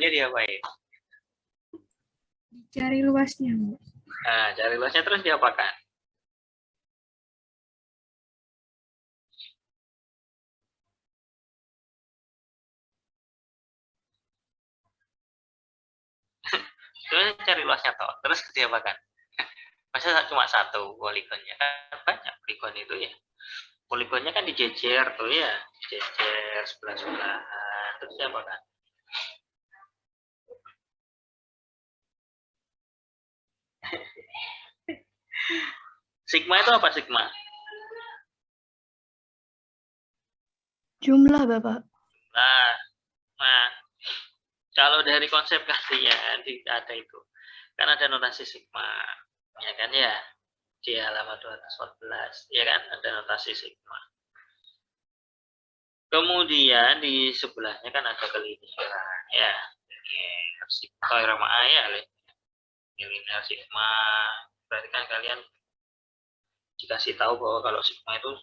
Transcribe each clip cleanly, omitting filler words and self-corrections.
poligonnya diapain? Cari luasnya, Bu. Nah, cari luasnya terus diapakan? Terus cari luasnya toh, terus diapakan? Masa cuma satu poligonnya, kan banyak poligon itu ya. Poligonnya kan dijejer tuh ya, jejer sebelah-sebelahan, terus diapakan? Sigma itu apa sigma? Jumlah, Bapak. Nah, kalau dari konsep kalian ada itu, kan ada notasi sigma, ya kan ya, di halaman 214, ya kan ada notasi sigma. Kemudian di sebelahnya kan ada keliniaran, ya, linear sigma, ya, linear sigma. Berarti kan kalian dikasih tahu bahwa kalau sigma itu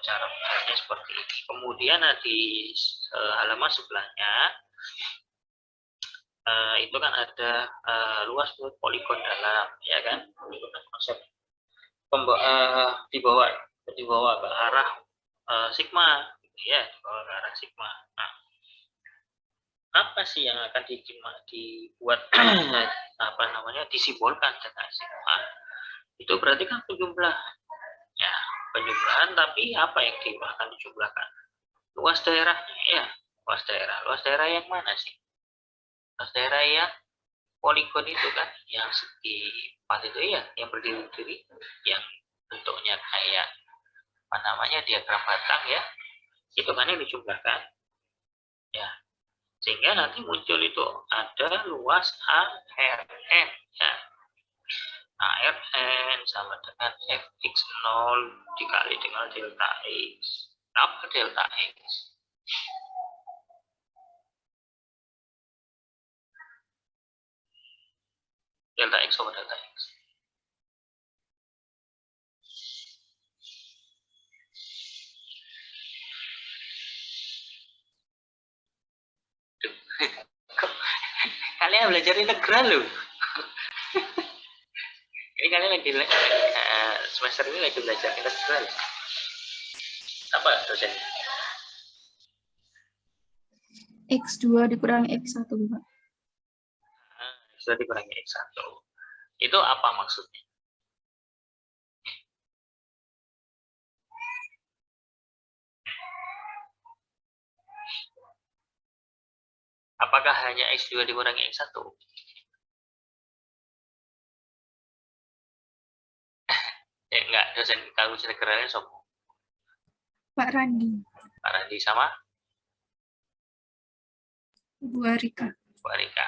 cara mengenalnya seperti ini. Kemudian di halaman sebelahnya itu kan ada luas poligon dalam, ya kan? Konsep dibawa ke arah sigma, ya, dibawa ke arah sigma. Nah, apa sih yang akan dibuat apa namanya disimbolkan dengan sigma? Itu berarti kan penjumlah, ya, penjumlahan. Tapi apa yang akan dijumlahkan? Luas daerahnya, ya, luas daerah yang mana sih? Luas daerah yang poligon itu kan, yang segi 4 itu ya, yang berdiri-diri, yang bentuknya kayak apa namanya diagram batang ya, itu kan yang dijumlahkan, ya, sehingga nanti muncul itu ada luas ARN, ya. ARN sama dengan fx0 dikali dengan delta x. Apa delta x? Delta x sama delta x. Kalian belajar integral loh. Ini kalian lagi semester ini lagi belajar integral. Apa dosen? X2 dikurangi X1, Pak. X2 dikurangi X1. Itu apa maksudnya? Apakah hanya X2 dikurangi X1? Enggak, dosen kalau integralnya sopo? Pak Randi. Pak Randi sama? Bu Arika. Bu Arika.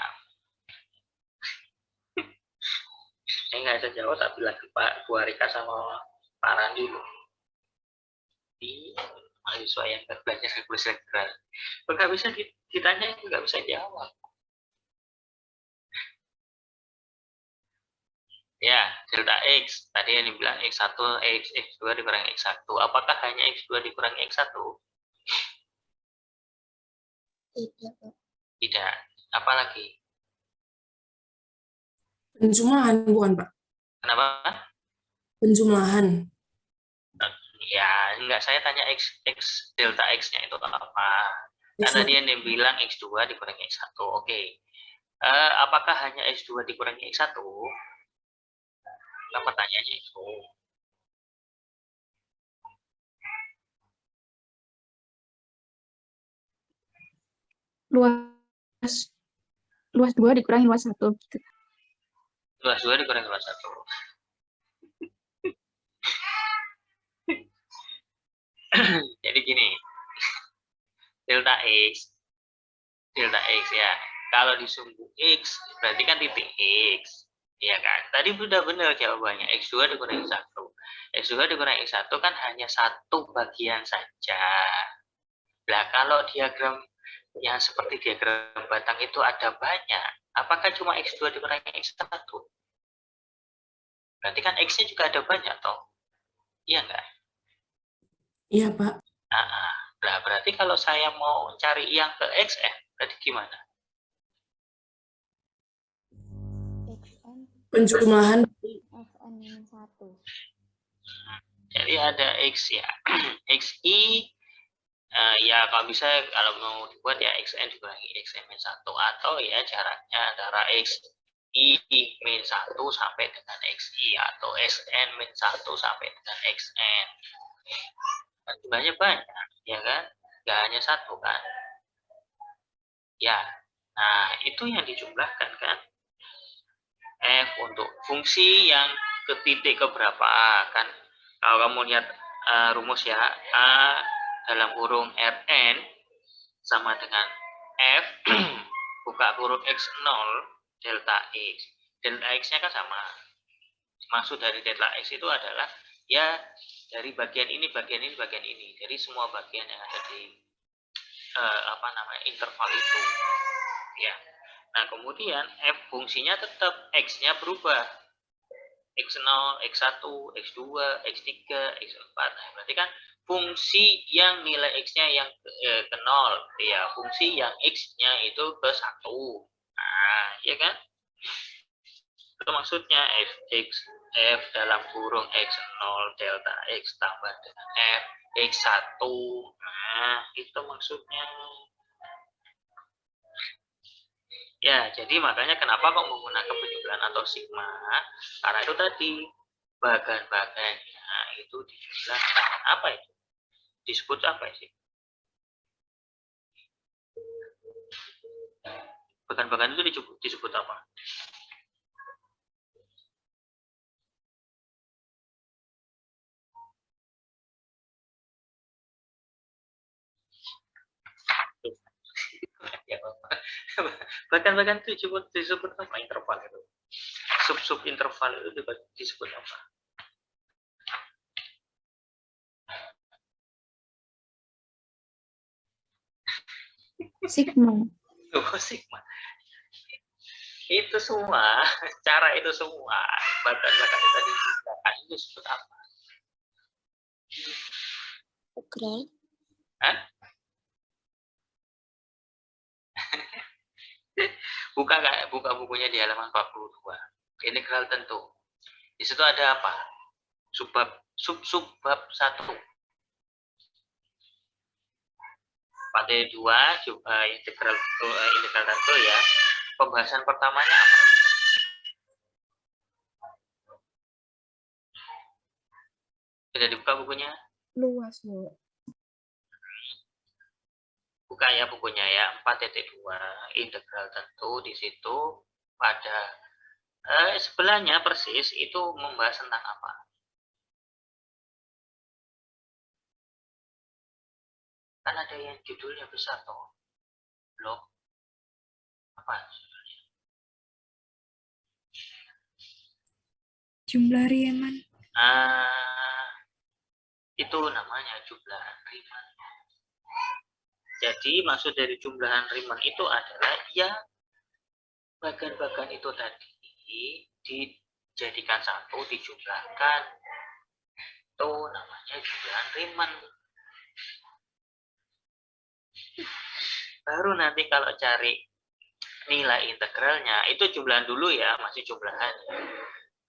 Saya nggak bisa jawab, tapi lagi Pak Bu Arika sama Pak Randi loh. Di mahasiswa yang belajar kalkulus integral. Nggak bisa ditanya, nggak bisa jawab. Ya, delta X. Tadi yang dibilang X1, X2 dikurangi X1. Apakah hanya X2 dikurangi X1? Tidak. Tidak. Apalagi? Penjumlahan bukan, Pak? Kenapa? Penjumlahan. Ya, enggak, saya tanya X delta X-nya itu apa? Karena tadi yang dibilang X2 dikurangi X1. Oke. Apakah hanya X2 dikurangi X1? Kenapa tanyanya itu? Luas 2 dikurangi luas 1. Luas 2 dikurangi luas 1. Jadi gini, delta X ya. Kalau disumbu X, berarti kan titik X. Iya kan? Tadi sudah benar jawabannya. X2 dikurangi 1. X2 dikurangi X1 kan hanya satu bagian saja. Nah, kalau diagram yang seperti diagram batang itu ada banyak, apakah cuma X2 dikurangi X1? Berarti kan X-nya juga ada banyak, toh? Iya enggak? Iya, Pak. Nah, berarti kalau saya mau cari yang ke X, berarti gimana? Penjumlahan Fn-1. Jadi ada X ya. XI ya kalau bisa kalau mau dibuat ya XN dikurangi XN-1 atau ya jaraknya antara XI min 1 sampai dengan XI atau SN min 1 sampai dengan XN. Jumlahnya banyak ya kan? Gak hanya satu kan? Ya. Nah, itu yang dijumlahkan kan? F untuk fungsi yang ke titik keberapa kan? Kalau kamu lihat rumus ya, A dalam kurung Rn sama dengan F buka kurung X0 delta X. Delta X-nya kan sama. Maksud dari delta X itu adalah ya dari bagian ini, bagian ini, bagian ini. Dari semua bagian yang ada di interval itu. Ya. Nah, kemudian F fungsinya tetap, X-nya berubah. X0, X1, X2, X3, X4. Nah, berarti kan fungsi yang nilai X-nya yang ke 0. Ya, fungsi yang X-nya itu ke 1. Nah, ya kan? Itu maksudnya F dalam kurung X0 delta X tambah dengan F X1. Nah, itu maksudnya. Ya, jadi makanya kenapa kok menggunakan penjumlahan atau sigma? Karena itu tadi bagan-bagannya itu dijumlahkan. Apa itu? Disebut apa sih? Bagan-bagan itu disebut apa? Ya, bagan-bagan itu disebut apa? Interval itu. Sub-sub interval itu disebut apa? Sigma. Oh, sigma. Itu semua, cara itu semua. Bagan-bagan itu tadi itu disebut apa? Integral. Hah? Buka bukunya di halaman 42. Integral tentu. Di situ ada apa? Subbab 1. Pada 2 integral tentu ya. Pembahasan pertamanya apa? Sudah dibuka bukunya? Luas, Bu. Buka ya bukunya ya, 4.2 integral tentu. Di situ pada sebelahnya persis itu membahas tentang apa? Kan ada yang judulnya besar toh. Blok apa? Jumlah Riemann. Itu namanya jumlahan Riemann. Jadi maksud dari jumlahan Riemann itu adalah ya bagan-bagan itu tadi dijadikan satu, dijumlahkan. Itu namanya jumlahan Riemann. Baru nanti kalau cari nilai integralnya, itu jumlahan dulu ya, masih jumlahan.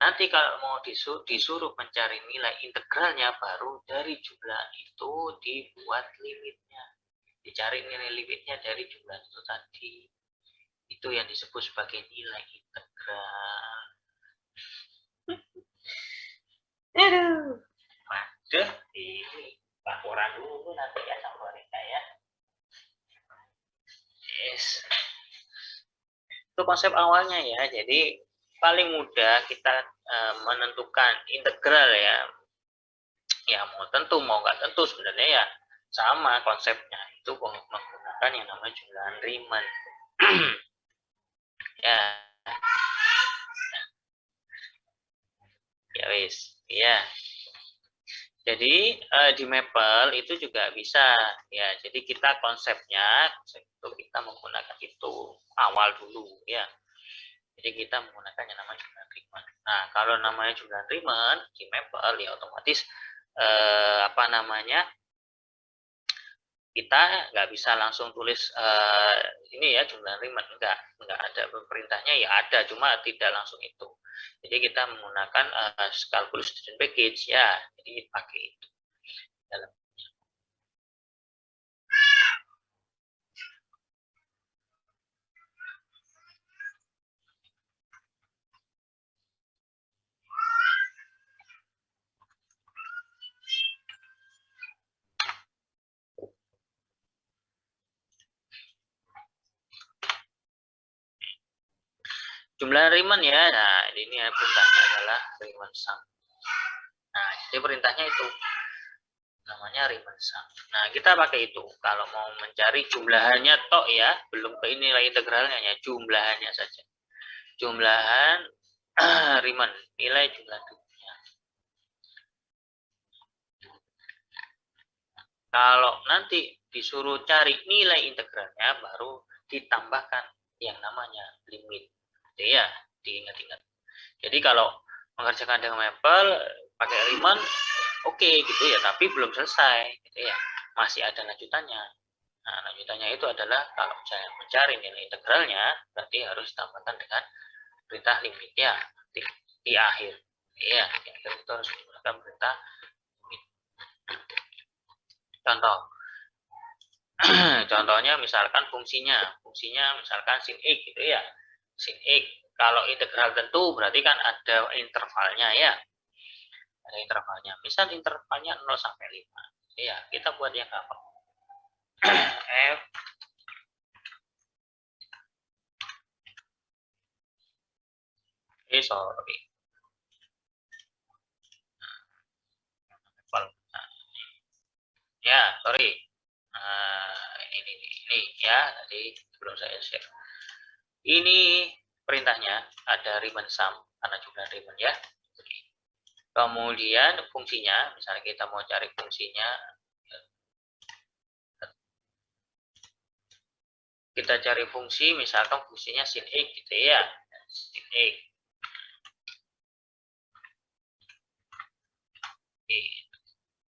Nanti kalau mau disuruh mencari nilai integralnya, baru dari jumlah itu dibuat limitnya. Dicari nilai limitnya dari jumlah itu tadi. Itu yang disebut sebagai nilai integral. Aduh. Waduh, ini laporan dulu nanti ya sama mereka ya. Yes. Itu konsep awalnya ya. Jadi paling mudah kita menentukan integral ya. Ya mau tentu mau nggak tentu sebenarnya ya sama konsepnya. Itu menggunakan yang namanya jumlahan Riemann. Ya. Ya wis. Ya. Jadi di Maple itu juga bisa ya. Jadi kita konsepnya itu kita menggunakan itu awal dulu ya. Jadi kita menggunakan yang namanya jumlahan Riemann. Nah, kalau namanya jumlahan Riemann di Maple ya otomatis kita nggak bisa langsung tulis ini ya jumlahan Riemann, nggak ada perintahnya ya ada, cuma tidak langsung itu. Jadi kita menggunakan Calculus Student Package ya. Jadi pakai itu. Dalam jumlah Riemann ya. Nah, ini perintahnya adalah Riemann sum. Nah, jadi perintahnya itu namanya Riemann sum. Nah, kita pakai itu kalau mau mencari jumlahannya tok ya, belum ke ini nilai integralnya ya, jumlahannya saja. Jumlahan Riemann, nilai jumlah Riemann. Kalau nanti disuruh cari nilai integralnya, baru ditambahkan yang namanya limit. Jadi ya, diingat-ingat. Jadi kalau mengerjakan dengan Maple pakai Riemann, oke gitu ya, tapi belum selesai gitu ya, masih ada lanjutannya. Nah, lanjutannya itu adalah kalau saya mencari nilai integralnya, berarti harus ditambahkan dengan perintah limit ya di akhir. Ya, di akhir itu harus menggunakan perintah limit. Contoh, contohnya misalkan fungsinya misalkan sin x gitu ya, sin x. Kalau integral tentu berarti kan ada intervalnya ya. Ada intervalnya. Misal intervalnya 0 sampai 5. Ya, kita buat yang gampang. F sorry. Ya, sorry. Ini ya, tadi belum saya share. Ini perintahnya ada Riemann sum karena jumlah Riemann ya. Kemudian fungsinya, misalnya kita mau cari fungsinya, kita cari fungsi, misalkan fungsinya sin x gitu ya, sin x.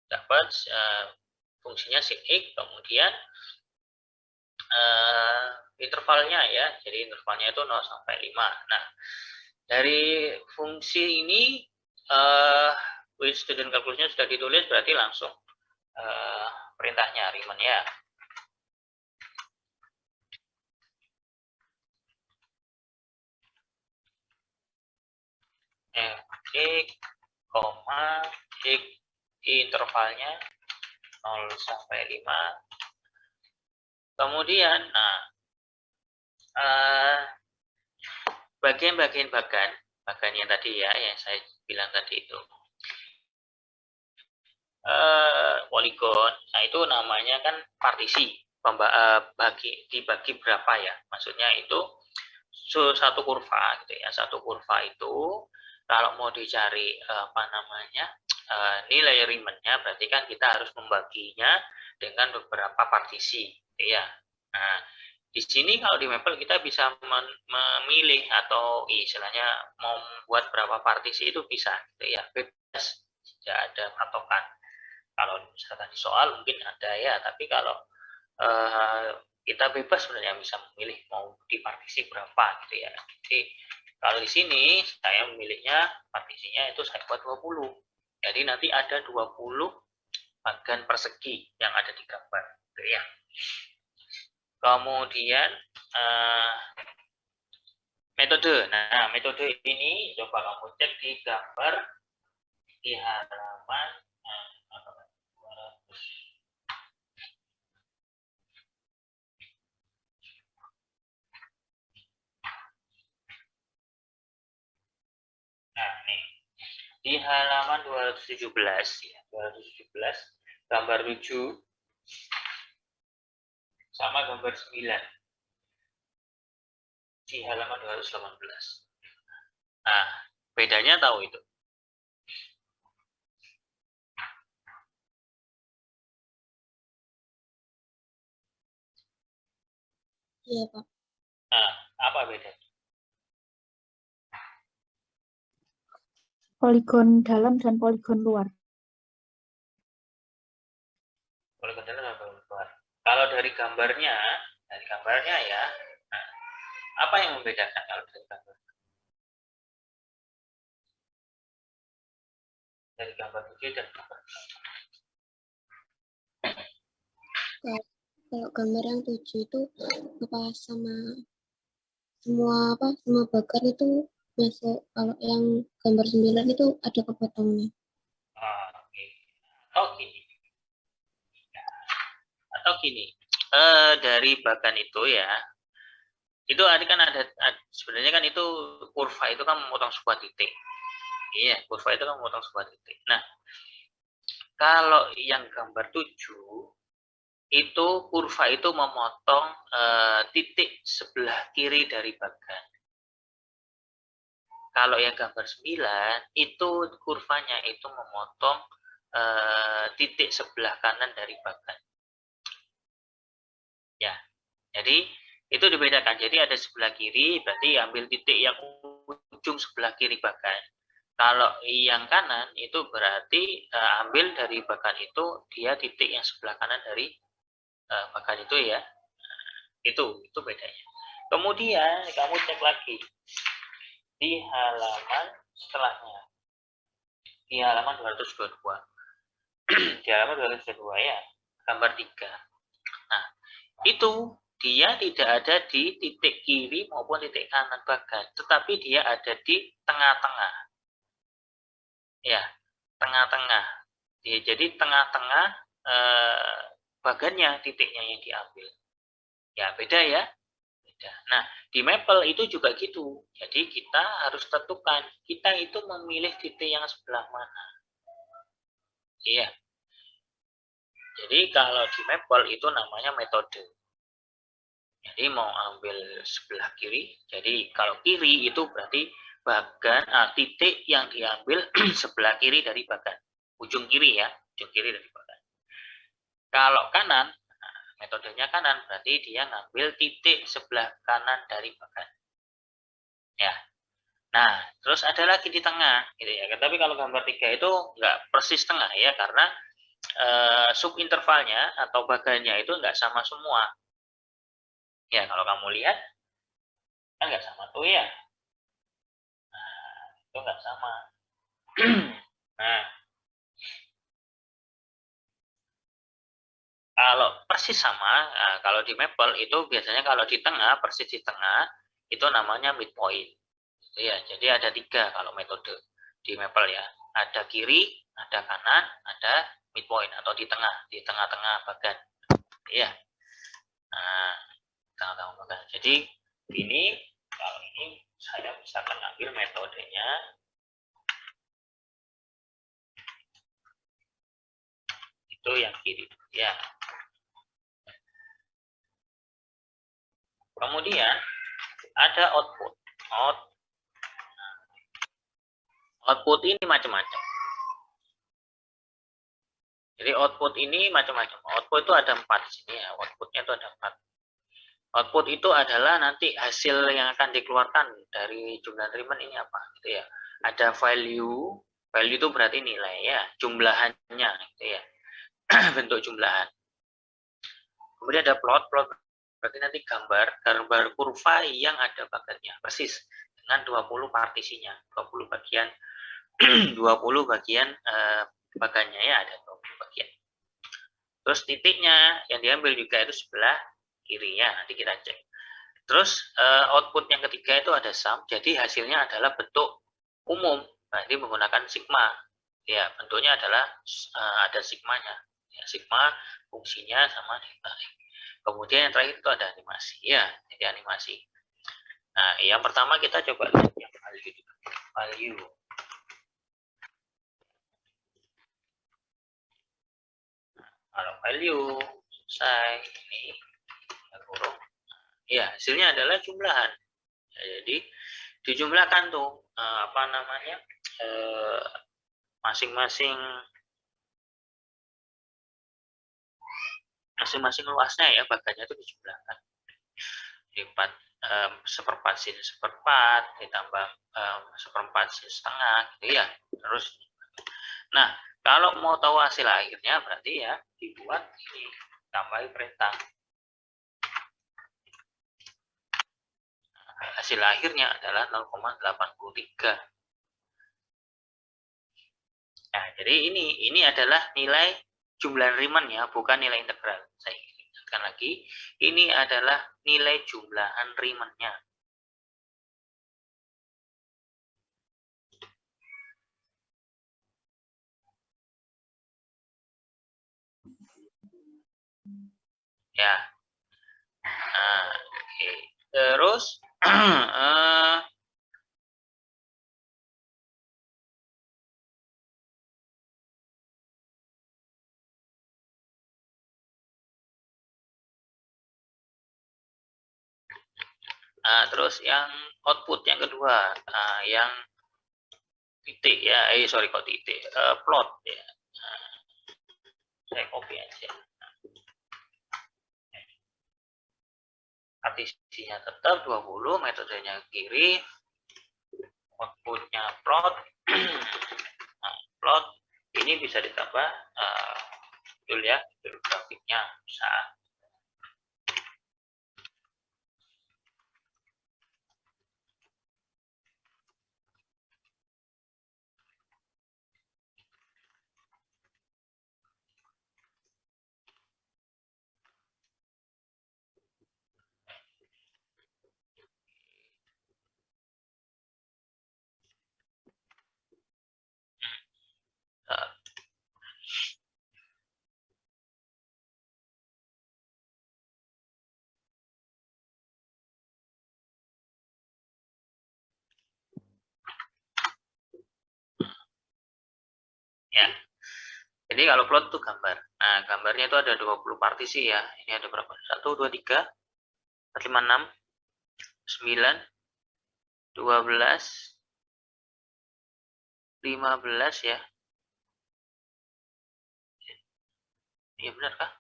Dapat fungsinya sin x, kemudian intervalnya ya, jadi intervalnya itu 0 sampai 5. Nah, dari fungsi ini with student calculusnya sudah ditulis, berarti langsung perintahnya Riemann ya. X, X intervalnya 0 sampai 5. Kemudian, nah, bagian-bagian bagan yang tadi ya, yang saya bilang tadi itu, poligon, nah itu namanya kan partisi, dibagi berapa ya, maksudnya itu satu kurva gitu ya, satu kurva itu kalau mau dicari nilai Riemann-nya, berarti kan kita harus membaginya dengan beberapa partisi gitu ya. Nah, di sini kalau di Maple kita bisa memilih atau istilahnya mau membuat berapa partisi itu bisa gitu ya, bebas, tidak ada patokan. Kalau misalkan di soal mungkin ada ya, tapi kalau kita bebas sebenarnya bisa memilih mau di partisi berapa gitu ya. Jadi kalau di sini saya memilihnya partisinya itu saya buat 20. Jadi nanti ada 20 bagan persegi yang ada di gambar gitu ya. Kemudian metode. Nah, metode ini coba kamu cek di gambar di halaman nih, di halaman 217 ya, 217 gambar 7 sama gambar 9 di halaman 218. Nah, bedanya tahu itu? Iya, Pak. Nah, apa bedanya? Poligon dalam dan poligon luar. Poligon dalam dan poligon luar. Kalau dari gambarnya ya, nah, apa yang membedakan kalau dari gambar? dari gambar 7 dan gambar 8. Kalau gambar yang 7 itu apa sama semua bagan itu masuk. Kalau yang gambar 9 itu ada kepotongnya. Oke. Atau gini, dari bagan itu ya, itu kan ada sebenarnya kan itu kurva itu kan memotong sebuah titik. Iya, kurva itu kan memotong sebuah titik. Nah, kalau yang gambar 7 itu kurva itu memotong titik sebelah kiri dari bagan. Kalau yang gambar 9 itu kurvanya itu memotong titik sebelah kanan dari bagan. Ya, jadi itu dibedakan. Jadi ada sebelah kiri, berarti ambil titik yang ujung sebelah kiri bagan. Kalau yang kanan itu berarti ambil dari bagan itu dia titik yang sebelah kanan dari bagan itu ya. Itu bedanya. Kemudian kamu cek lagi di halaman setelahnya. Di halaman 222. Di halaman 222 ya, gambar 3. Nah, itu dia tidak ada di titik kiri maupun titik kanan bagan, tetapi dia ada di tengah-tengah. Ya, tengah-tengah. Jadi tengah-tengah bagannya titiknya yang diambil. Ya, beda ya. Beda. Nah, di Maple itu juga gitu. Jadi kita harus tentukan kita itu memilih titik yang sebelah mana. Iya. Jadi kalau di Maple itu namanya metode. Jadi mau ambil sebelah kiri. Jadi kalau kiri itu berarti bagan titik yang diambil sebelah kiri dari bagan. Ujung kiri ya, ujung kiri dari bagan. Kalau kanan, metodenya kanan berarti dia ngambil titik sebelah kanan dari bagan. Ya. Nah, terus ada lagi di tengah gitu ya. Tapi kalau gambar 3 itu nggak persis tengah ya, karena subintervalnya atau bagannya itu nggak sama semua. Ya, kalau kamu lihat kan nggak sama tuh ya. Nah, itu nggak sama. Nah, kalau persis sama, kalau di Maple itu biasanya kalau di tengah, persis di tengah, itu namanya midpoint. Ya, jadi ada 3 kalau metode di Maple ya. Ada kiri, ada kanan, ada midpoint atau di tengah-tengah bagan. Ya. Nah, tengah-tengah bagan. Jadi ini kalau ini saya bisa ambil metodenya. Itu yang kiri ya. Kemudian ada output. Output ini macam-macam. Jadi output ini macam-macam. Output itu ada 4 di sini ya. Outputnya itu ada 4. Output itu adalah nanti hasil yang akan dikeluarkan dari jumlah treatment ini apa gitu ya. Ada value itu berarti nilai ya, jumlahannya gitu ya. Bentuk jumlahan. Kemudian ada plot berarti nanti gambar kurva yang ada bagannya persis dengan 20 partisinya, 20 bagian 20 bagian bagannya ya, ada 20 bagian. Terus titiknya yang diambil juga itu sebelah kiri ya, nanti kita cek. Terus output yang ketiga itu ada sum, jadi hasilnya adalah bentuk umum, berarti menggunakan sigma. Ya, bentuknya adalah ada sigmanya. Ya, sigma fungsinya sama dibalik. Kemudian yang terakhir itu ada animasi. Ya, jadi animasi. Nah, yang pertama kita coba lihat yang value. Kalau value selesai ini kurung. Ya, hasilnya adalah jumlahan. Ya, jadi dijumlahkan tuh apa namanya masing-masing luasnya ya, bagannya itu dijumlahkan. Lipat seperempat sini seperempat ditambah seperempat sini setengah gitu ya, terus. Nah, kalau mau tahu hasil akhirnya berarti ya dibuat ini, tambahi perintah. Hasil akhirnya adalah 0,83. Nah, jadi ini adalah nilai jumlah Riemann ya, bukan nilai integral. Saya ingatkan lagi, ini adalah nilai jumlahan Riemann-nya. Ya. Nah, oke. Terus terus yang output yang kedua, yang titik ya, sorry kok titik, plot ya. Saya copy aja. Partisinya tetap 20, metodenya kiri, outputnya plot. Nah, plot ini bisa ditambah judul ya, judul grafiknya bisa. Ya. Jadi kalau plot itu gambar. Nah, gambarnya itu ada 20 partisi ya. Ini ada berapa? 1, 2, 3, 4, 5, 6, 9, 12, 15 ya. Iya benar kah?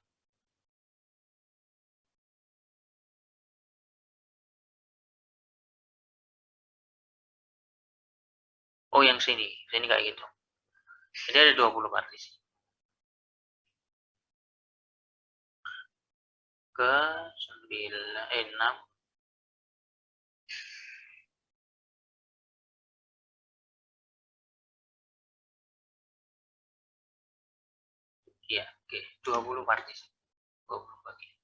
Oh, yang sini. Sini kayak gitu. Jadi ada 20 partisi. Ke 9, 6. Iya, oke. 20 partisi. 20 bagian.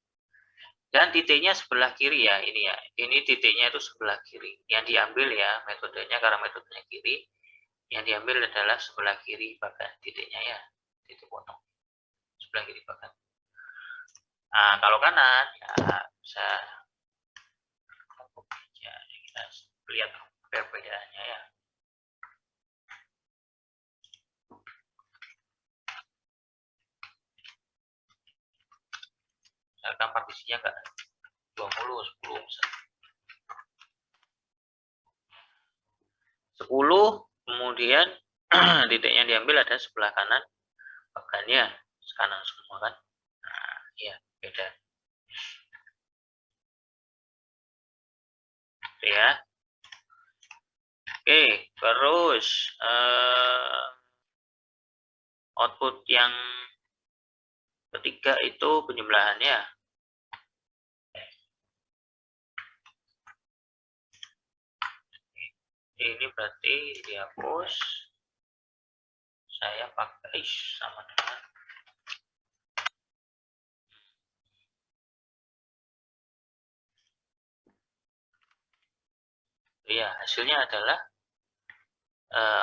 Dan titiknya sebelah kiri ya, ini ya. Ini titiknya itu sebelah kiri. Yang diambil ya, metodenya karena metodenya kiri, yang diambil adalah sebelah kiri bagian titiknya ya. Titik potong. Sebelah kiri bagian. Nah, kalau kanan ya bisa ya, kita lihat perbedaannya ya. Misalkan partisinya enggak 20, 10 misalkan. 10, kemudian titiknya diambil ada sebelah kanan bagiannya kanan semua kan. Nah, ya beda. Oke ya. Oke, terus output yang ketiga itu penjumlahannya. Ini berarti dihapus. Saya pakai sama dengan ya, hasilnya adalah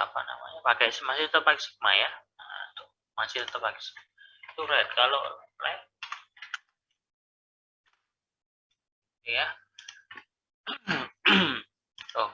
apa namanya, masih tetap pakai sigma ya. Nah, tuh, masih tetap pakai sigma. Itu red. Kalau red ya tuh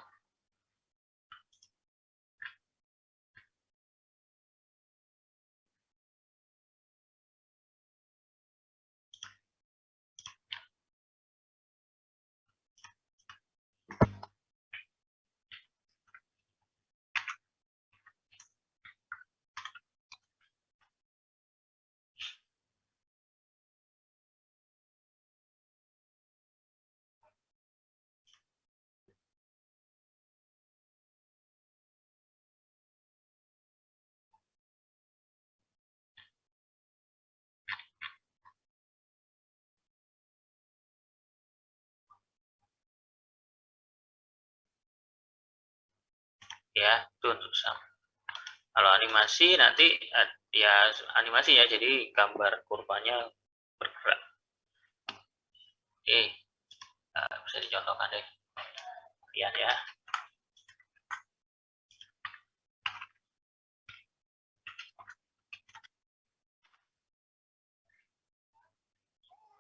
ya, itu untuk sama. Kalau animasi nanti ya animasi ya, jadi gambar kurvanya bergerak. Oke, bisa dicontohkan deh, lihat ya.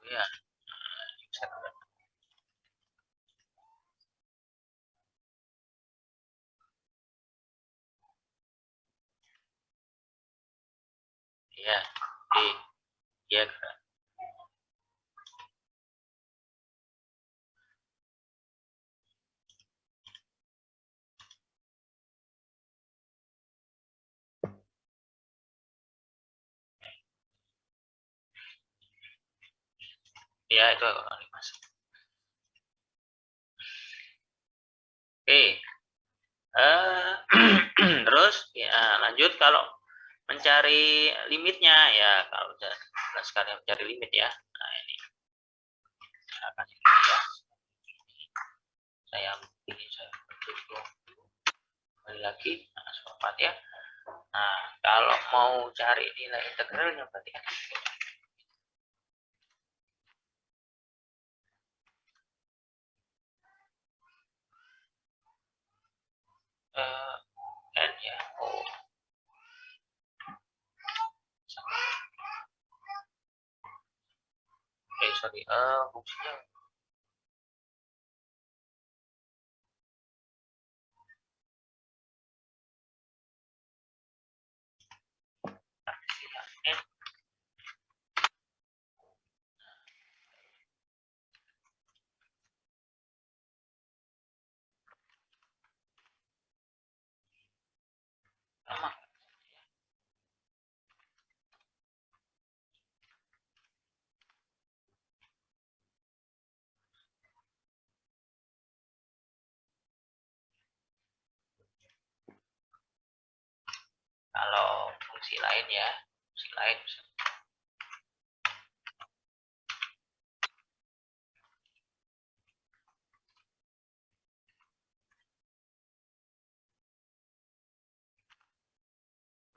Ya, bisa. Ya, ya. Ya, itu animasi. Oke. Terus ya lanjut kalau mencari limitnya ya, kalau jelas sekali mencari limit ya. Nah, ini misalkan ini ya. Saya tutup kembali lagi, nah, sobat ya. Nah, kalau mau cari nilai integralnya berarti kan n ya. Oh, sorry, fungsinya n. Sama. Kalau fungsi lain ya, fungsi lain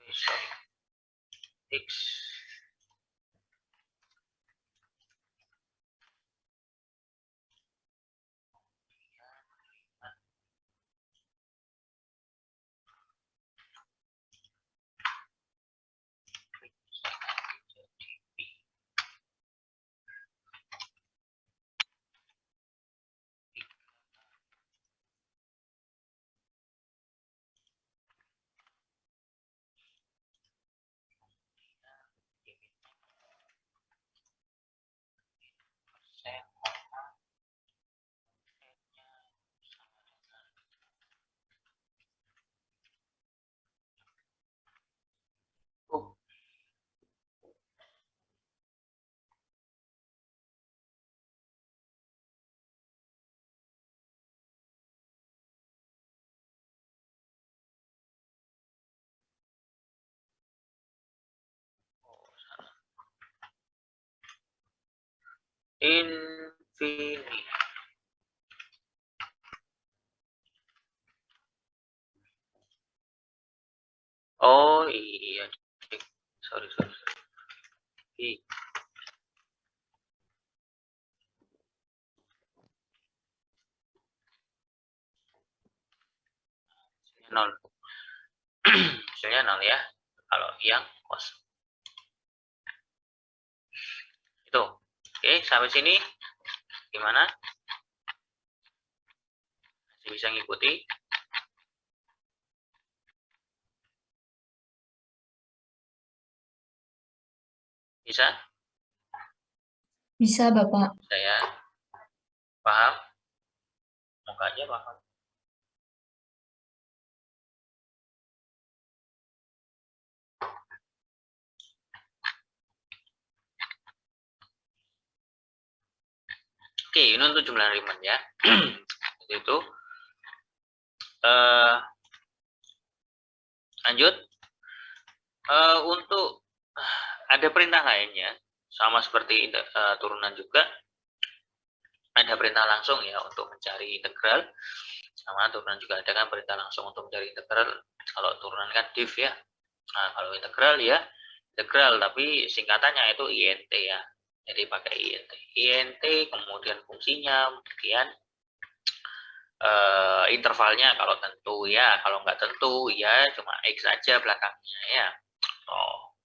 sorry, x oh, infinity. Oh iya, sorry. Nol. Misalnya 0 ya, kalau yang kosong. Itu. Oke, sampai sini gimana? Masih bisa ngikuti? Bisa? Bisa, Bapak. Saya paham? Semoga aja paham. Oke, ini untuk jumlah elemen ya. Itu. Lanjut. Untuk ada perintah lainnya, sama seperti turunan juga. Ada perintah langsung ya untuk mencari integral. Sama turunan juga ada kan perintah langsung untuk mencari integral. Kalau turunan kan div ya. Nah, kalau integral ya integral, tapi singkatannya itu INT ya. Jadi pakai INT. INT kemudian fungsinya, kemudian intervalnya kalau tentu ya, kalau nggak tentu ya cuma X saja belakangnya ya. Oh.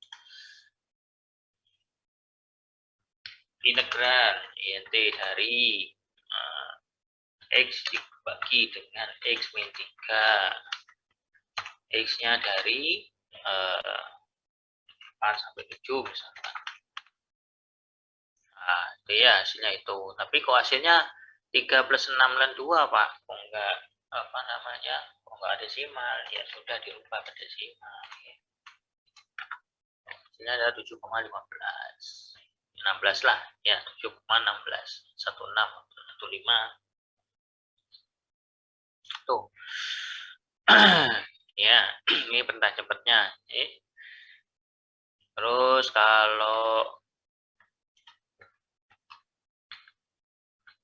Integral INT dari X dibagi dengan X min 3. X-nya dari 4 sampai 7 misalkan. Nah, itu ya hasilnya itu. Tapi kok hasilnya 3 plus 6 dan 2, Pak? Kok enggak apa namanya? Kok enggak desimal? Ya sudah dirubah ke desimal. Ya. Hasilnya adalah 7,15. 16 lah, ya 7,16. 16, 15. Tuh. Ya, ini perintah cepatnya. Terus kalau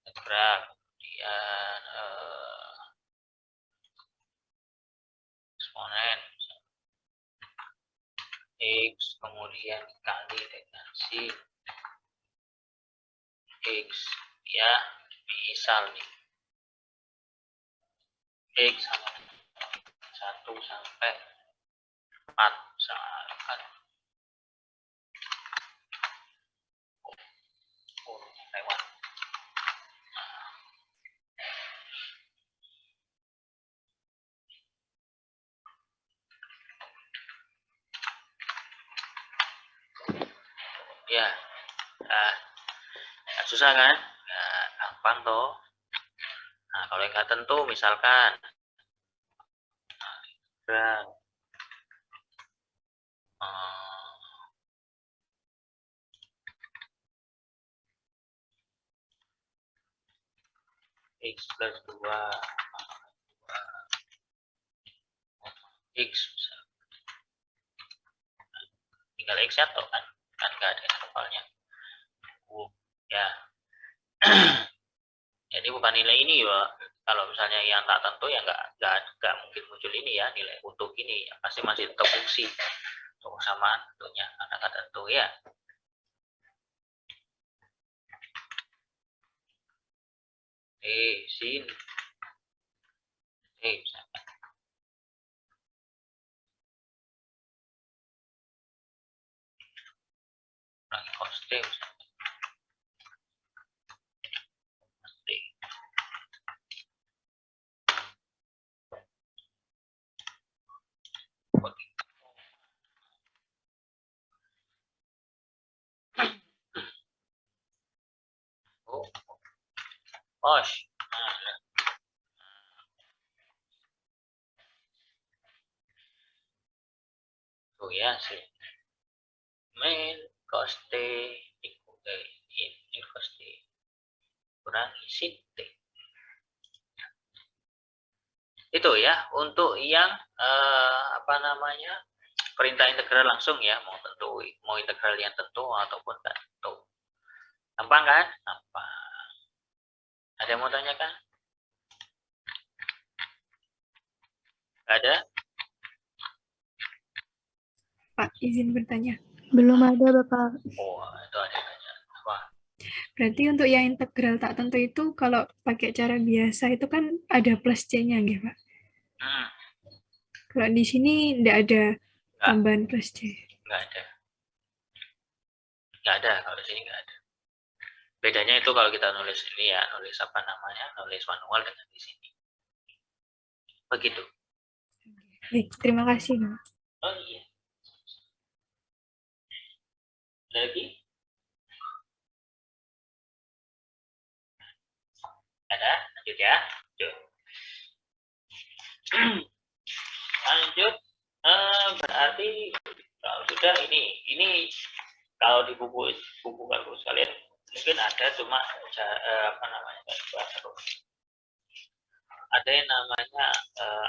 integral kemudian eksponen X kemudian dikali dengan sin X ya, misal nih X sama 1 sampai 4 misalkan. Lewat. Ya, nah, susah kan? Nah, gampang toh. Nah, kalau yang nggak tentu misalkan X plus 2 X tinggal X atau kan nggak ada intervalnya ya. Jadi bukan nilai ini ya, kalau misalnya yang tak tentu ya nggak mungkin muncul ini ya, nilai untuk ini ya, pasti masih tetap fungsi untuk kesamaan tentunya karena tak tentu ya. Sin misalkan kurangi cos T misalkan. Cos tuh ya sih min cos T in cos T kurangi sin T. Itu ya untuk yang apa namanya, perintah integral langsung ya, mau integral yang tentu ataupun tak tentu. Gampang kan? Gampang. Ada yang mau tanyakan? Gak ada? Pak, izin bertanya. Belum ada, Bapak. Oh, itu ada yang tanya. Apa? Berarti untuk yang integral tak tentu itu kalau pakai cara biasa itu kan ada plus C-nya gitu, Pak. Kalau di sini tidak ada tambahan plus C. Nggak ada. Nggak ada, kalau di sini nggak ada. Bedanya itu kalau kita nulis ini ya, nulis apa namanya, nulis manual dengan di sini. Begitu. Baik, terima kasih, Pak. Oh iya. Ada lagi? Ada? Lanjut ya. Lanjut. Berarti kalau sudah ini kalau di buku kalkulus kalian mungkin ada, cuma apa namanya, ada yang namanya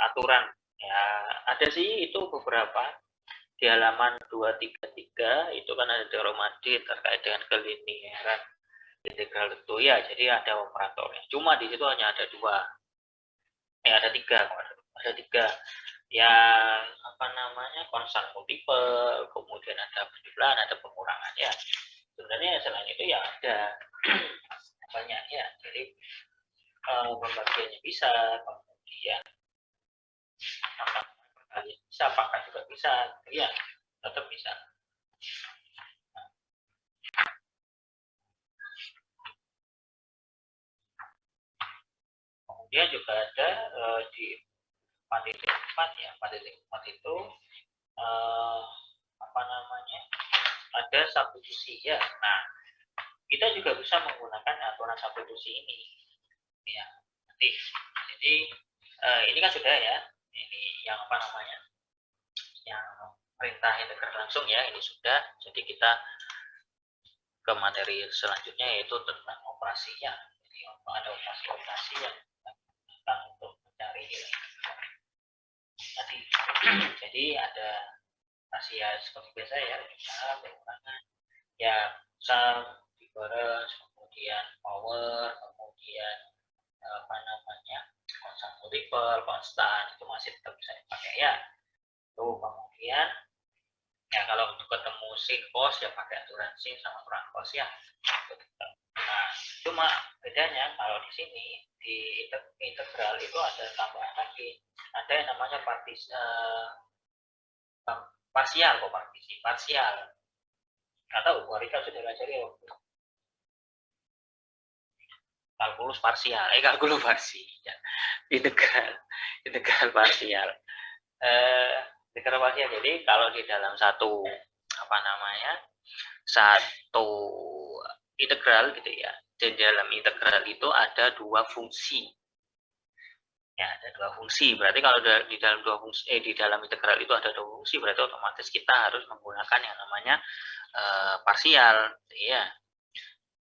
aturan ya, ada sih itu beberapa di halaman 233 itu kan ada teorem Madrid terkait dengan keliniaran integral tentu ya, jadi ada operatornya, cuma di situ hanya ada 2 ada 3 ada 3 ya apa namanya konstan multiple, kemudian ada penjumlahan, ada pengurangan ya. Sebenarnya selain itu ya ada banyak ya. Jadi pembagiannya bisa, kemudian perkalian bisa, pangkat juga bisa, ya tetap bisa. Kemudian juga ada di 4.4 ya, 4.4 itu apa namanya ada substitusi ya. Nah, kita juga bisa menggunakan aturan substitusi ini ya. Nanti jadi ini kan sudah ya, ini yang apa namanya yang perintah integral langsung ya, ini sudah. Jadi kita ke materi selanjutnya yaitu tentang operasinya. Jadi ada operasi-operasi yang kita untuk mencari nilai tadi. Jadi ada operasi ya seperti biasa ya, jumlah, pengurangan, ya sum, difference, kemudian power, kemudian apa namanya konstan multiple, konstan itu masih tetap bisa dipakai ya. Tuh kemudian ya kalau untuk ketemu sin cos ya pakai aturan sin sama aturan cos ya. Nah, cuma bedanya kalau di sini di integral itu ada tambahan lagi, ada yang namanya parsial kok parsial. Nggak tahu Bu Rika sudah pelajari waktu kalkulus parsial, kalkulus parsial, ya. integral parsial. Integral parsial. Jadi kalau di dalam satu apa namanya satu integral gitu ya, di dalam integral itu ada dua fungsi. Ya, ada dua fungsi. Berarti kalau di dalam dua fungsi di dalam integral itu ada dua fungsi, berarti otomatis kita harus menggunakan yang namanya parsial, ya.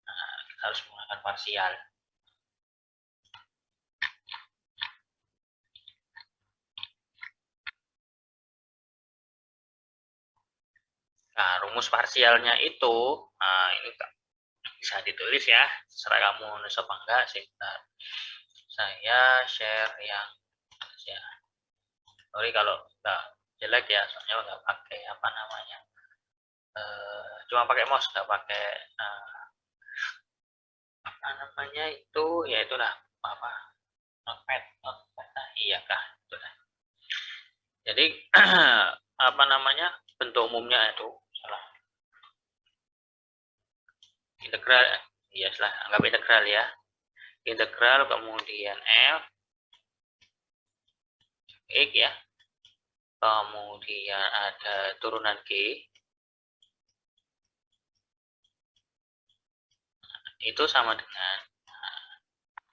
Nah, kita harus menggunakan parsial. Nah, rumus parsialnya itu, ini bisa ditulis ya, terserah kamu nulis apa enggak sih. Saya share yang ya. Sorry kalau nggak jelek ya, soalnya nggak pakai apa namanya, cuma pakai mouse, nggak pakai apa namanya itu, ya itulah apa notepad, iya kah itu lah. Jadi apa namanya bentuk umumnya itu salah integral, ya salah anggap integral ya, integral kemudian f x ya, kemudian ada turunan g, itu sama dengan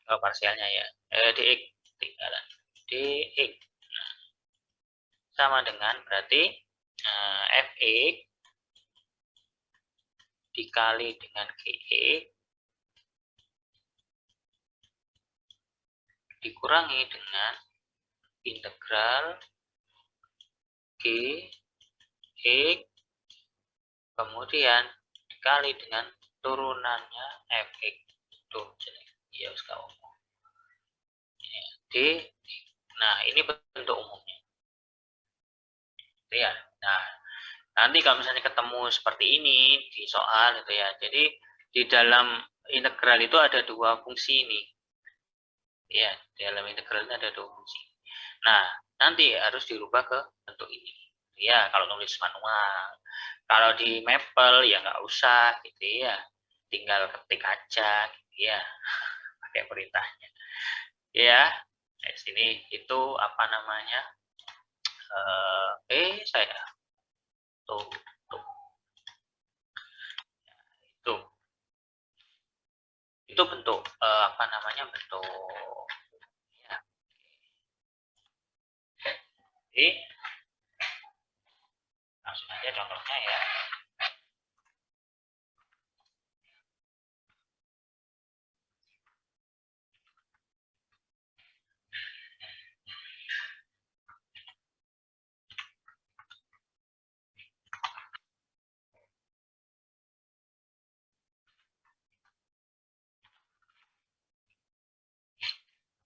parsialnya ya, dx tinggalan dx sama dengan berarti fx dikali dengan gx dikurangi dengan integral g x kemudian dikali dengan turunannya fx tuh jadi ya sekarang d. Nah ini bentuk umumnya ya. Nah nanti kalau misalnya ketemu seperti ini di soal gitu ya, jadi di dalam integral itu ada dua fungsi ini ya, di dalam integral ini ada dua fungsi. Nah nanti harus dirubah ke bentuk ini ya, kalau nulis manual. Kalau di Maple ya nggak usah gitu ya, tinggal ketik aja gitu ya, pakai perintahnya ya. Di sini itu apa namanya saya tuh itu bentuk apa namanya bentuk ya. Jadi langsung aja contohnya ya.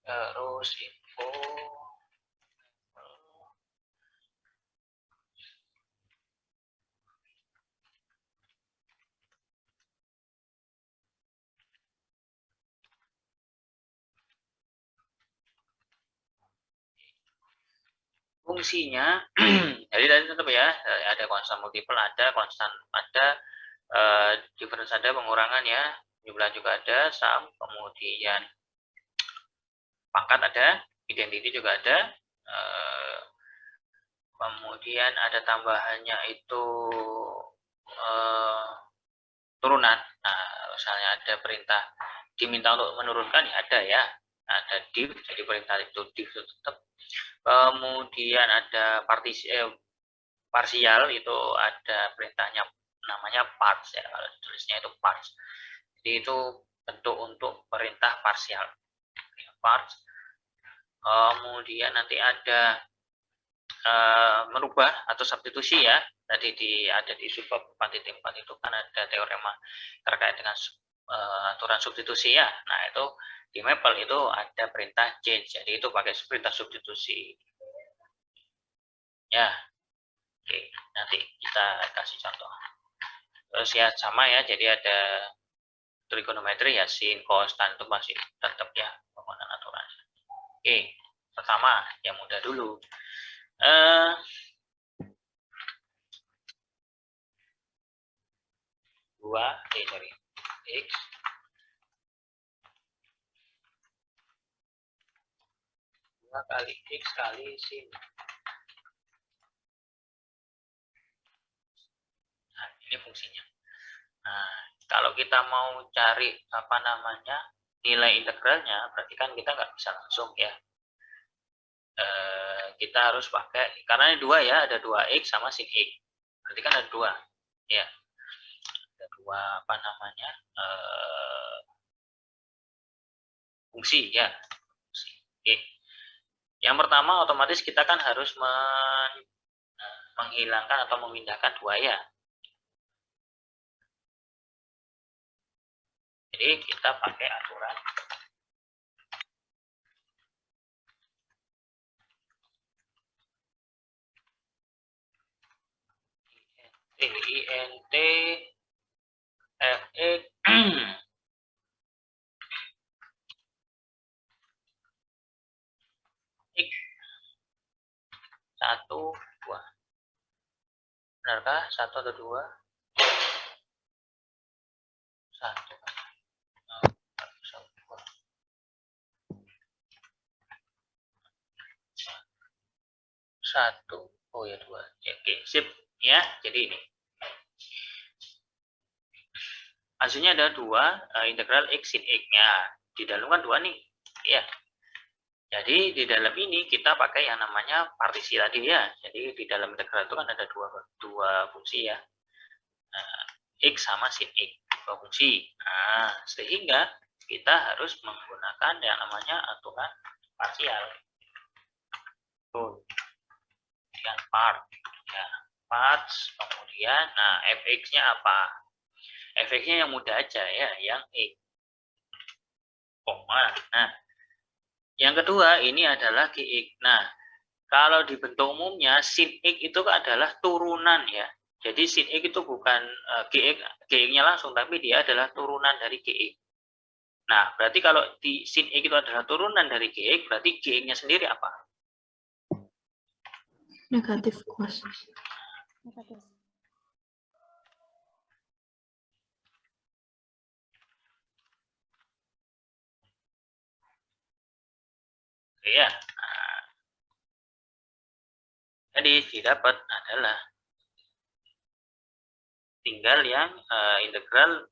Terus info fungsinya, jadi tadi tetap ya, ada konstan multiple, ada konstan, ada difference, ada pengurangan ya, jumlah juga ada, sum, kemudian pangkat ada, identity juga ada, kemudian ada tambahannya itu turunan. Nah, misalnya ada perintah diminta untuk menurunkan ya ada ya, ada div, jadi perintah itu div itu tetap. Kemudian ada parsial, itu ada perintahnya namanya parts ya, kalau tulisnya itu parts. Jadi itu bentuk untuk perintah parsial, parts. Kemudian nanti ada merubah atau substitusi ya. Tadi ada di subbab 4.4 itu kan ada teorema terkait dengan aturan substitusi ya. Nah, itu di Maple itu ada perintah change. Jadi itu pakai perintah substitusi. Ya. Oke, nanti kita kasih contoh. Terus ya sama ya, jadi ada trigonometri ya, sin, cos, tan itu masih tetap ya penggunaan aturan. Oke, pertama yang mudah dulu. X dua kali X kali sin. Nah, ini fungsinya. Nah, kalau kita mau cari apa namanya nilai integralnya, berarti kan kita nggak bisa langsung ya. Kita harus pakai, karena ini dua ya, ada 2x sama sin x. Berarti kan ada dua, ya. Ada dua apa namanya fungsi ya. Oke. Yang pertama otomatis kita kan harus menghilangkan atau memindahkan dua ya. Jadi kita pakai aturan INT FX X 1, 2. Benarkah 1 atau 2? 1. 1. Oh ya 2. Oke, sip ya. Jadi ini. Hasilnya ada 2 integral x sin x-nya. Di dalam kan 2 nih. Ya. Jadi di dalam ini kita pakai yang namanya partisi tadi ya. Jadi di dalam integral itu kan ada dua fungsi ya. X sama sin x, dua fungsi. Nah, sehingga kita harus menggunakan yang namanya aturan parsial. Kemudian part ya, parts, kemudian nah fx-nya apa? Fx-nya yang mudah aja ya, yang x. Koma. Nah, yang kedua ini adalah gx. Nah, kalau di bentuk umumnya sin x itu adalah turunan ya. Jadi sin x itu bukan gx-nya langsung, tapi dia adalah turunan dari gx. Nah, berarti kalau di sin x itu adalah turunan dari gx, berarti gx-nya sendiri apa? Negatif cos. Negatif. Oke ya. Nah, jadi didapat adalah tinggal yang integral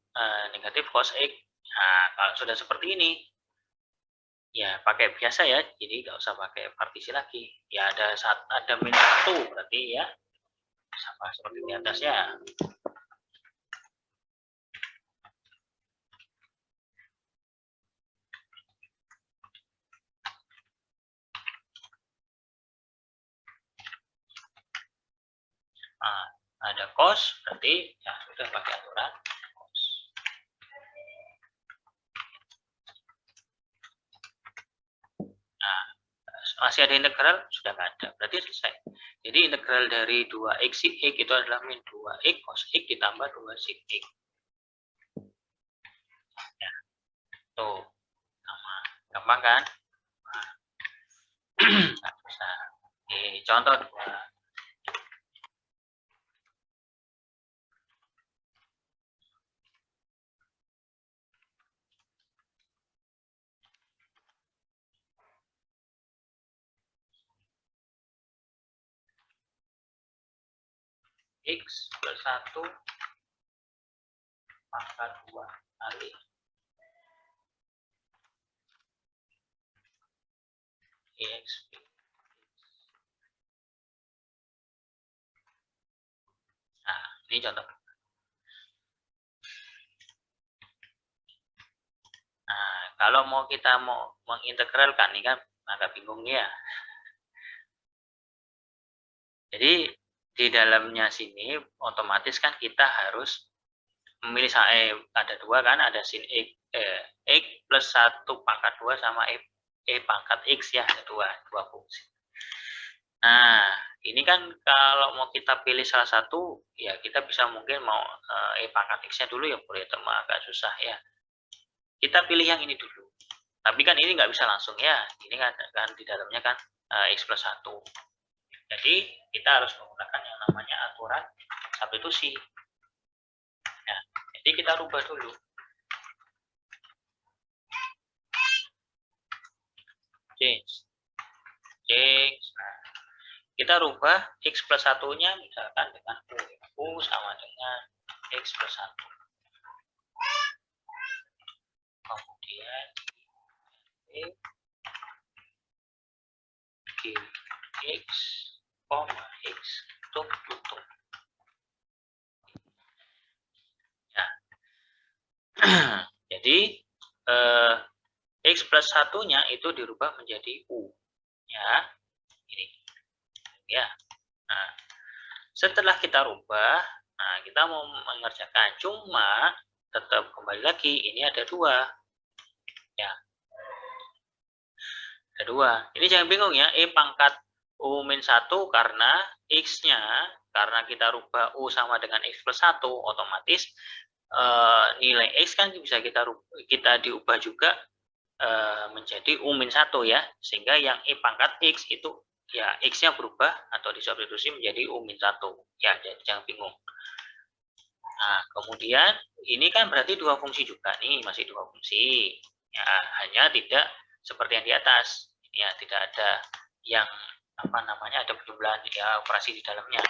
negatif cos x. Nah, kalau sudah seperti ini, ya pakai biasa ya, jadi nggak usah pakai partisi lagi. Ya ada min 1 berarti ya sama seperti di atas ya. Nah, ada cos berarti ya sudah pakai aturan cos. Nah, masih ada integral sudah nggak ada, berarti selesai. Jadi integral dari 2x sin x itu adalah min 2x cos x ditambah 2 sin x. Ya, tuh sama gampang kan? Nah, bisa. Oke, contoh 2. X plus 1 pangkat 2 kali EXP. Nah, ini contoh. Nah, kalau kita mau mengintegralkan nih kan agak bingung ya. Jadi di dalamnya sini otomatis kan kita harus memilih ada 2 kan, ada sin X plus 1 pangkat 2 sama pangkat X ya, ada 2 fungsi. Nah, ini kan kalau mau kita pilih salah satu, ya kita bisa mungkin mau pangkat X-nya dulu ya, boleh teman agak susah ya. Kita pilih yang ini dulu. Tapi kan ini nggak bisa langsung ya, ini kan di dalamnya kan X plus 1. Jadi kita harus menggunakan yang namanya aturan substitusi. Nah, jadi kita rubah dulu. Change. Nah, kita rubah X plus 1-nya misalkan dengan U. U sama dengan X plus 1. Kemudian X, X tutup. Ya. Jadi X plus 1-nya itu dirubah menjadi U. Ya, ini. Ya. Nah, setelah kita rubah, nah kita mau mengerjakan, cuma tetap kembali lagi, ini ada 2. Ya. Ada 2. Ini jangan bingung ya, pangkat U min 1 karena X-nya, karena kita rubah U sama dengan X plus 1, otomatis nilai X kan bisa kita diubah juga menjadi U min 1 ya, sehingga yang pangkat X itu ya X-nya berubah atau disubstitusi menjadi U min 1 ya, jadi jangan bingung. Nah, kemudian ini kan berarti 2 fungsi juga nih, masih 2 fungsi ya, hanya tidak seperti yang di atas ya, tidak ada yang ada penjumlahan ya operasi di dalamnya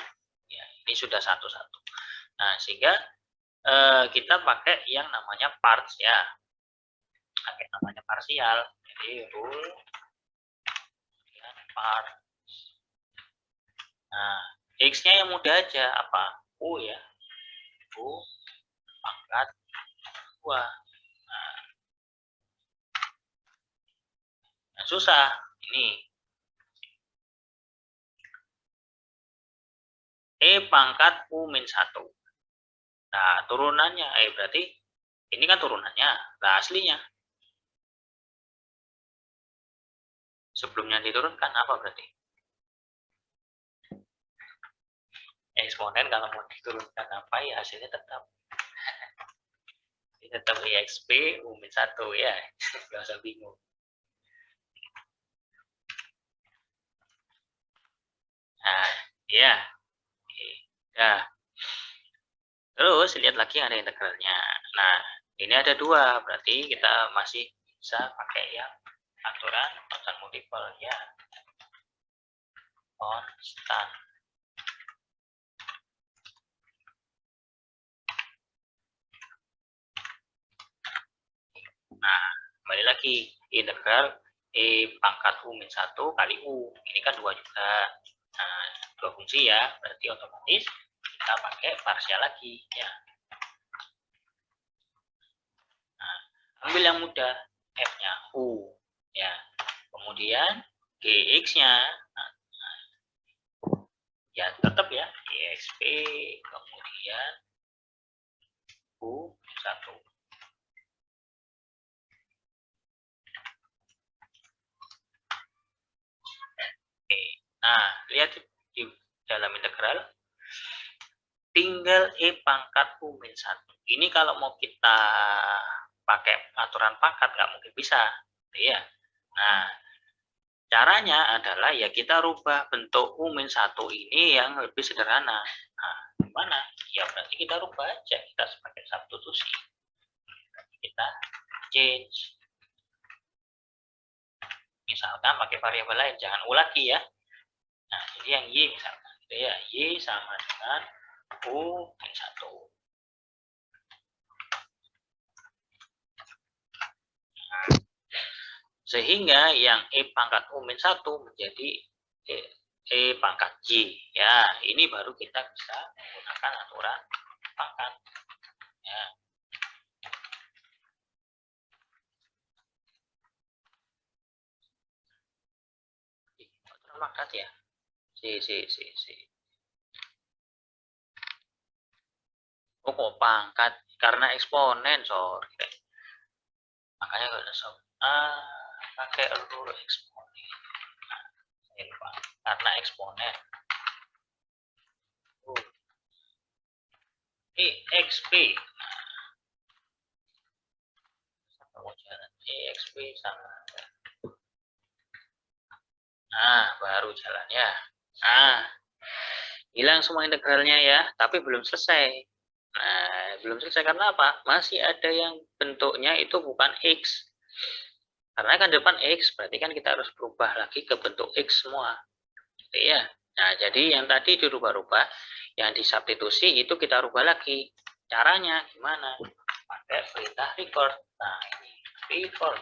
ya, ini sudah satu-satu. Nah, sehingga kita pakai yang namanya parts ya, pakai namanya parsial. Jadi rule kemudian parts. Nah, X-nya yang mudah aja, apa? U ya, U pangkat 2. Nah, susah ini pangkat U min 1. Nah, turunannya berarti ini kan turunannya, nah aslinya sebelumnya diturunkan apa berarti? Eksponen kalau mau diturunkan apa ya, hasilnya tetap EXP U min 1 ya, nggak usah bingung. Nah, ya. Nah, terus lihat lagi ada integralnya. Nah, ini ada 2, berarti kita masih bisa pakai yang aturan konstan multiple ya. Konstan. Nah, kembali lagi integral pangkat U min 1 kali U. Ini kan 2 juga. Nah, 2 fungsi ya, berarti otomatis kita pakai parsial lagi ya. Nah, ambil yang mudah, F-nya U ya. Kemudian GX-nya ya tetap ya, EXP kemudian U1. Oke. Nah, lihat di dalam integral tinggal pangkat U min 1. Ini kalau mau kita pakai aturan pangkat nggak mungkin bisa ya. Nah, Caranya adalah ya kita rubah bentuk U-1 ini yang lebih sederhana. Nah, gimana? Ya berarti kita rubah aja, kita sebagai substitusi. Kita change. Misalkan pakai variabel lain, jangan U lagi ya. Nah, jadi yang Y misalkan, gitu ya, Y sama dengan U-1. Sehingga yang E pangkat U-1 menjadi E pangkat Y. Ya, ini baru kita bisa menggunakan aturan pangkat. Ya. Aturan pangkat ya. Si. Oh, kok pangkat? Karena eksponen, sorry. Makanya kalau pakai rule eksponen. Nah, saya lupa. Karena eksponen. EXP. EXP sama. Nah, baru jalannya. Nah, hilang semua integralnya ya, tapi belum selesai. Nah, belum selesai karena apa? Masih ada yang bentuknya itu bukan X. Karena kan depan X, berarti kan kita harus berubah lagi ke bentuk X semua. Gitu ya. Nah, jadi yang tadi dirubah-rubah, yang disubstitusi itu kita rubah lagi. Caranya gimana? Pakai perintah record. Nah, ini record.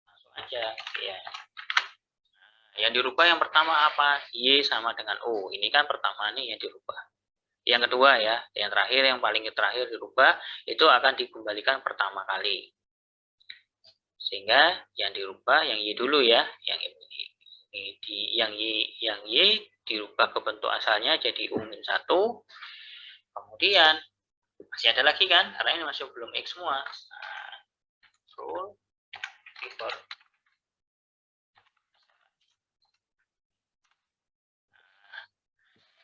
Langsung aja, ya. Nah, yang dirubah yang pertama apa? Y sama dengan U. Ini kan pertama nih yang dirubah. Yang kedua ya, yang terakhir, yang paling terakhir dirubah, itu akan dikembalikan pertama kali. Sehingga yang dirubah yang Y dulu ya, yang Y dirubah ke bentuk asalnya jadi U-1. Kemudian masih ada lagi kan, karena ini masih belum X semua. Nah, rule record.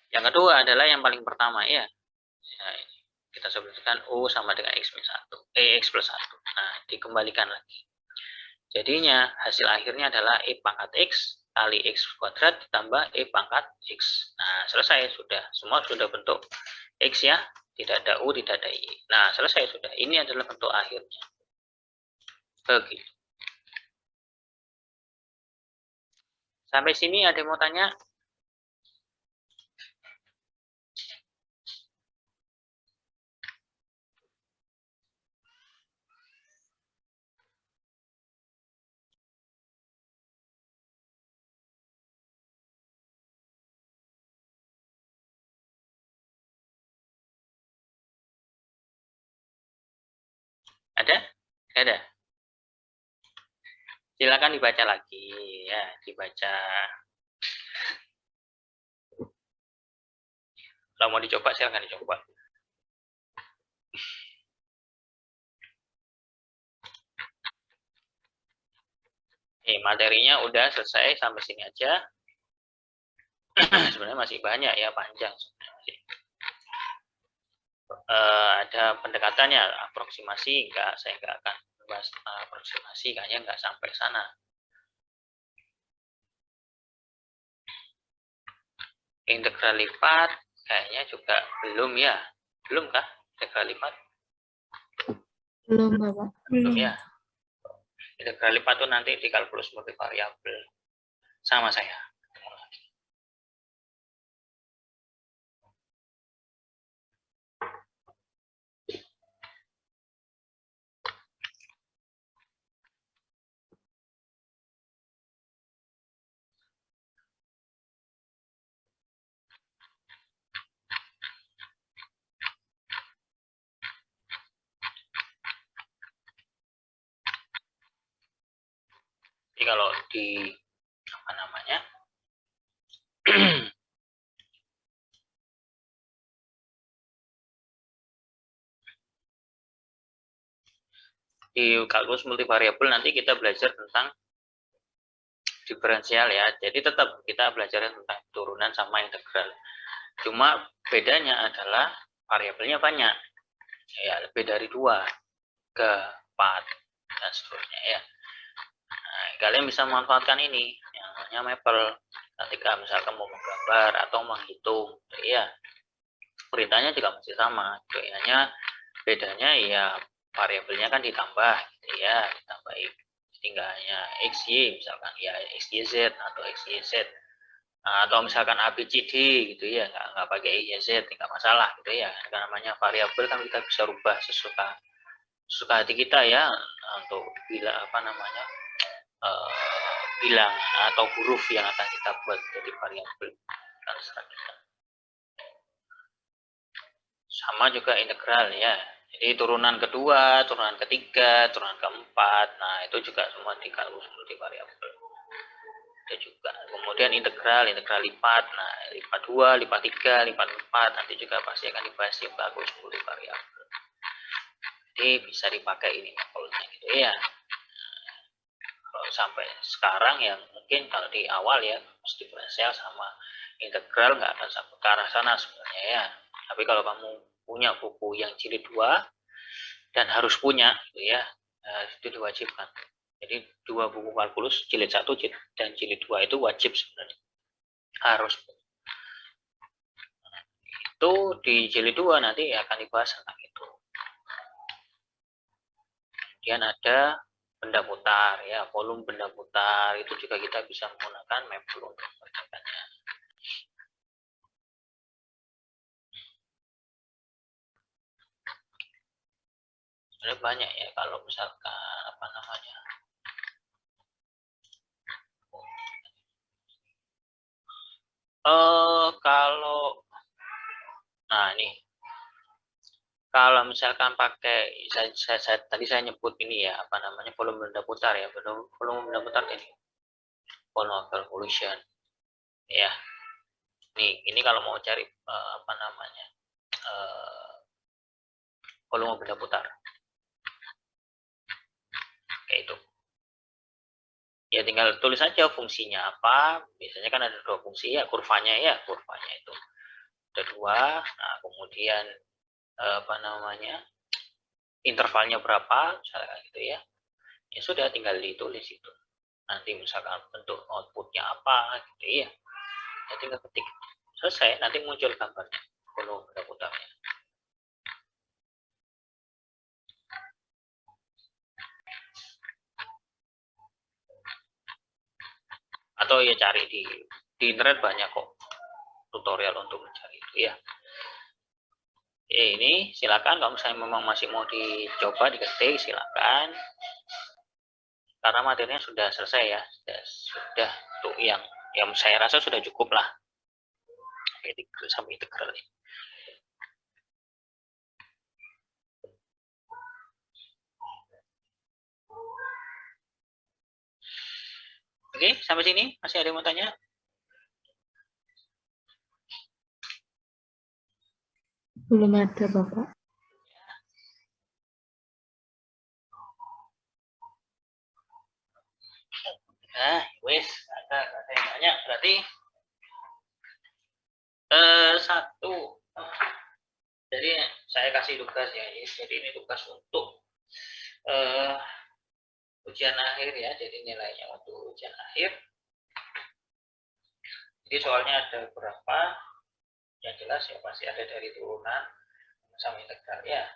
Yang kedua adalah yang paling pertama ya. Nah, kita sebutkan U sama dengan X plus 1. Nah, dikembalikan lagi. Jadinya hasil akhirnya adalah E pangkat X kali X kuadrat ditambah E pangkat X. Nah, selesai sudah. Semua sudah bentuk X ya. Tidak ada U, tidak ada Y. Nah, selesai sudah. Ini adalah bentuk akhirnya. Begitu. Sampai sini ada yang mau tanya? Ada? Ada. Silakan dibaca lagi ya, dibaca. Kalau mau dicoba silakan dicoba. Materinya udah selesai sampai sini aja. Sebenarnya masih banyak ya, panjang sebenarnya. Ada pendekatannya, aproksimasi enggak, saya enggak akan bahas aproksimasi, kayaknya enggak sampai sana. Integral lipat kayaknya juga belum ya, belum kah integral lipat? Belum, Bapak. Belum ya. Integral lipat itu nanti di kalkulus multivariabel sama saya. Jadi kalau di apa namanya di kalkulus multivariabel nanti kita belajar tentang diferensial ya. Jadi tetap kita belajar tentang turunan sama integral. Cuma bedanya adalah variabelnya banyak. Ya, lebih dari 2 ke 4 dan seterusnya ya. Nah, kalian bisa memanfaatkan ini yang namanya mapel ketika misalkan mau menggambar atau menghitung, ya perintahnya juga masih sama, gitu. Hanya bedanya ya variabelnya kan ditambah, gitu ya, ditambahin tinggalnya x y misalkan ya x y z atau x y z, atau misalkan a b c d gitu ya, nggak pakai y z nggak masalah gitu ya, karena namanya variabel kan kita bisa rubah sesuka hati kita ya, untuk bila apa namanya bilang atau huruf yang akan kita buat jadi variabel construct kita. Sama juga integral ya. Jadi turunan kedua, turunan ketiga, turunan keempat, nah itu juga semua dikalkulasi di variabel. Itu juga. Kemudian integral lipat, nah lipat 2, lipat 3, lipat 4, nanti juga pasti akan dibahas di baku 10 di variabel. Jadi bisa dipakai ini mapelnya gitu ya. Kalau sampai sekarang yang mungkin kalau di awal ya diferensial sama integral nggak akan sampai ke arah sana sebenarnya ya. Tapi kalau kamu punya buku yang jilid 2 dan harus punya gitu ya, itu diwajibkan. Jadi 2 buku kalkulus jilid 1 dan jilid 2 itu wajib sebenarnya. Harus. Itu di jilid 2 nanti akan dibahas tentang itu. Kemudian ada benda putar ya, volume benda putar itu juga kita bisa menggunakan mapel untuk mengerjakannya. Sebenarnya banyak ya kalau misalkan apa namanya kalau nah ini kalau misalkan pakai tadi saya nyebut ini ya apa namanya volume benda putar ya, volume benda putar ini volume calculation ya. Ini kalau mau cari apa namanya volume benda putar kayak itu ya, tinggal tulis aja fungsinya apa. Biasanya kan ada 2 fungsi ya, kurvanya itu ada 2. Nah kemudian apa namanya intervalnya berapa misalkan gitu ya, ya sudah tinggal ditulis itu. Nanti misalkan bentuk outputnya apa gitu ya, ya tinggal ketik selesai, nanti muncul gambarnya volume benda putarnya. Atau ya cari di internet banyak kok tutorial untuk mencari itu ya. Ini silakan kalau misalnya memang masih mau dicoba diketik silakan, karena materinya sudah selesai ya, sudah tuh yang saya rasa sudah cukup lah sampai integral ini. Oke, sampai sini masih ada yang mau tanya? Belum ada, Bapak. Nah, wes ada yang tanya berarti satu. Jadi saya kasih tugas ya, jadi ini tugas untuk ujian akhir ya, jadi nilainya untuk ujian akhir. Jadi soalnya ada berapa, yang jelas ya pasti ada dari turunan sampai integral ya.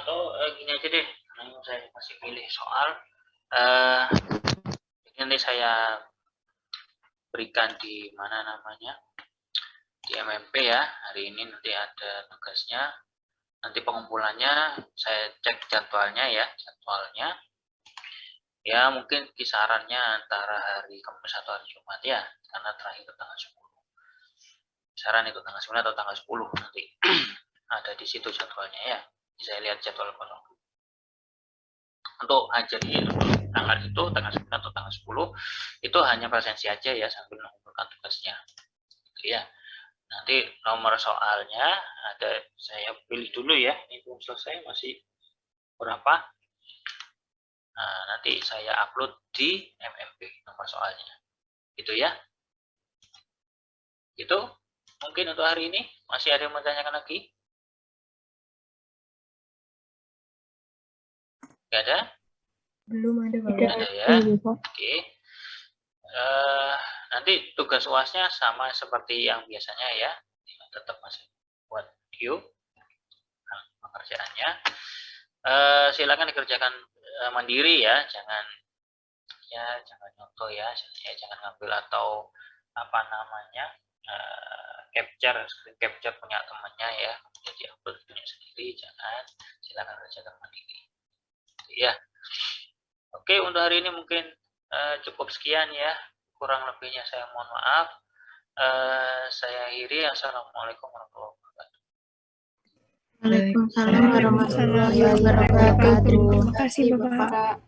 Atau gini aja deh, karena saya masih pilih soal. Ini nanti saya berikan di mana namanya, di MMP ya. Hari ini nanti ada tugasnya. Nanti pengumpulannya saya cek jadwalnya ya, ya mungkin kisarannya antara hari Kamis atau hari Jumat ya, karena terakhir itu tanggal 10. Kisaran itu tanggal 9 atau tanggal 10 nanti ada di situ jadwalnya ya. Saya lihat jadwal kosong. Untuk ajar itu tanggal 9 atau tanggal 10 itu hanya presensi aja ya, sambil mengumpulkan tugasnya. Gitu ya. Nanti nomor soalnya ada, saya pilih dulu ya, ini belum selesai, masih berapa. Nah, nanti saya upload di MMP nomor soalnya. Gitu ya. Itu mungkin untuk hari ini. Masih ada yang mau tanyakan lagi? Gak ada? Belum ada, Pak. Gak ada ya. Oke. Nanti tugas UASnya sama seperti yang biasanya ya, tetap masih buat video pekerjaannya. Silakan dikerjakan mandiri ya, jangan contoh ya, jangan ngambil atau apa namanya screen capture punya temannya ya, jadi upload punya sendiri, jangan, silakan kerjakan mandiri ya. Oke, untuk hari ini mungkin cukup sekian ya. Kurang lebihnya saya mohon maaf. Saya akhiri. Assalamualaikum warahmatullahi wabarakatuh. Waalaikumsalam warahmatullahi wabarakatuh. Terima kasih, Bapak.